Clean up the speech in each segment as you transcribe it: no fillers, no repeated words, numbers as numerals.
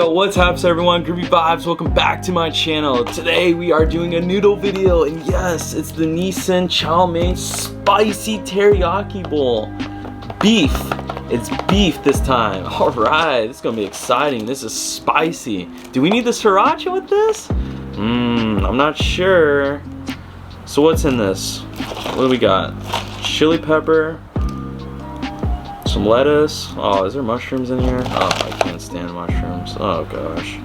Yo, what's up everyone? Groovy Vibes, welcome back to my channel. Today we are doing a noodle video, and yes, it's the Nissin Chow Mein Spicy Teriyaki Bowl. Beef. It's beef this time. Alright, this is gonna be exciting. This is spicy. Do we need the sriracha with this? I'm not sure. So what's in this? What do we got? Chili pepper. Some lettuce. Oh, is there mushrooms in here? Oh, I can't stand mushrooms. Oh gosh.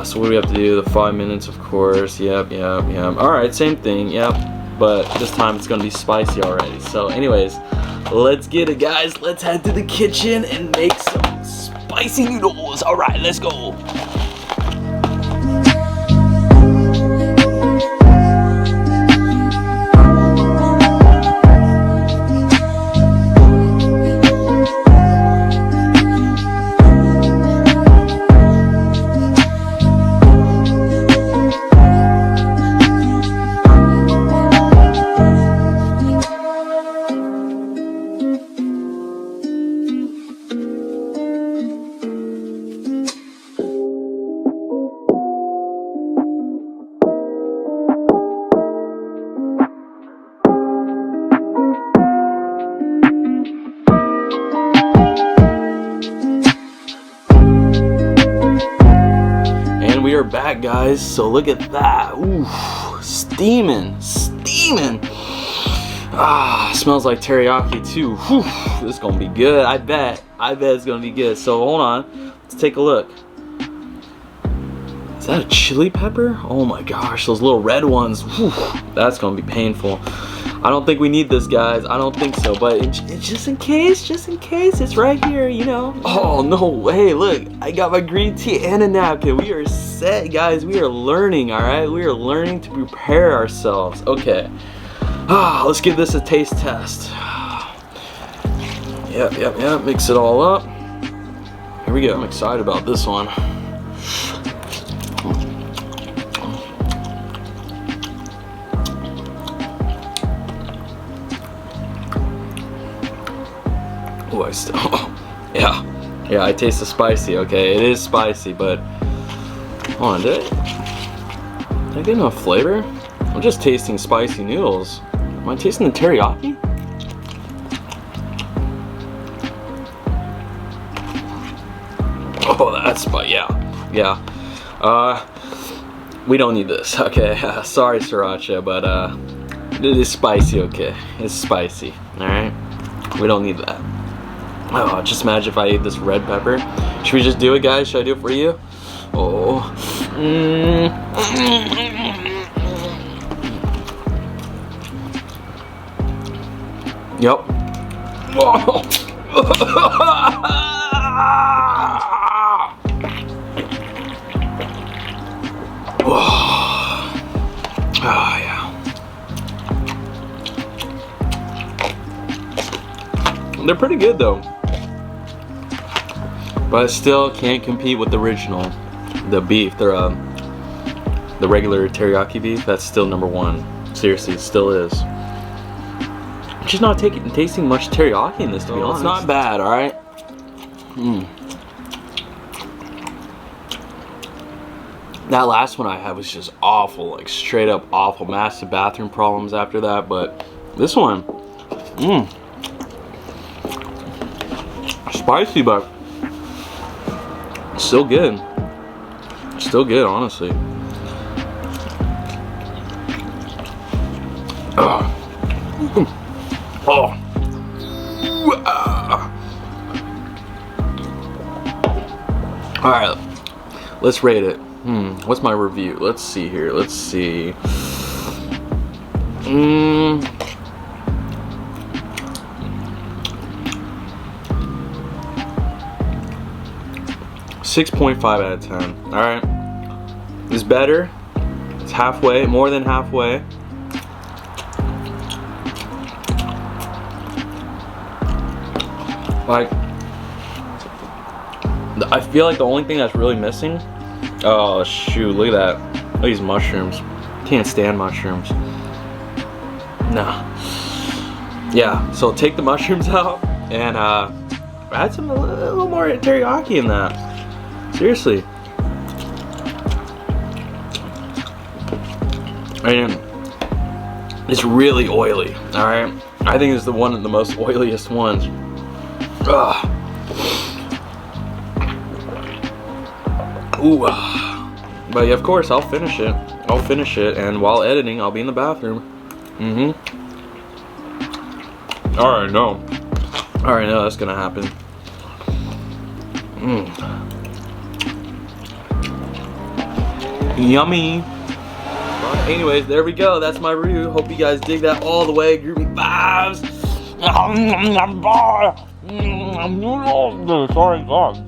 So what do we have to do? The 5 minutes, of course. Yep. Alright, same thing. Yep. But this time it's gonna be spicy already. So anyways, let's get it, guys. Let's head to the kitchen and make some spicy noodles. Alright, let's go. We are back, guys, so look at that. Ooh, steaming. Smells like teriyaki too. Whew, this is gonna be good. I bet it's gonna be good. So hold on, let's take a look. Is that a chili pepper? Oh my gosh, those little red ones. Whew, that's gonna be painful. I don't think we need this, guys. I don't think so, but just in case, it's right here, you know. Oh, no way. Look, I got my green tea and a napkin. We are set, guys. We are learning, all right? We are learning to prepare ourselves. Okay. Let's give this a taste test. Yep. Mix it all up. Here we go. I'm excited about this one. Oh, I still, yeah, I taste the spicy. Okay, it is spicy, but hold on, did I get enough flavor? I'm just tasting spicy noodles. Am I tasting the teriyaki? Oh, that's spicy. Yeah. We don't need this. Okay, sorry, sriracha, but it is spicy. Okay, it's spicy. All right, we don't need that. Oh, just imagine if I ate this red pepper. Should we just do it, guys? Should I do it for you? Oh. Yep. Oh. Oh, yeah. They're pretty good though. But I still can't compete with the original, the beef, the regular teriyaki beef. That's still #1. Seriously, it still is. I'm just not tasting much teriyaki in this, to be honest. It's not bad, all right. That last one I had was just awful, like straight up awful. Massive bathroom problems after that, but this one, spicy, but still good. Still good, honestly. All right, let's rate it. What's my review? Let's see here. Let's see. 6.5 out of 10. All right, it's better. It's halfway, more than halfway. Like, I feel like the only thing that's really missing. Oh shoot! Look at that. Look at these mushrooms. Can't stand mushrooms. Nah. Yeah. So take the mushrooms out and add some a little more teriyaki in that. Seriously. And it's really oily, alright? I think it's the one of the most oiliest ones. Ugh. Ooh. But yeah, of course, I'll finish it. I'll finish it, and while editing, I'll be in the bathroom. Alright, no. Alright, no, that's gonna happen. Yummy. Anyways, there we go. That's my review. Hope you guys dig that all the way. Groovy vibes. Sorry, God.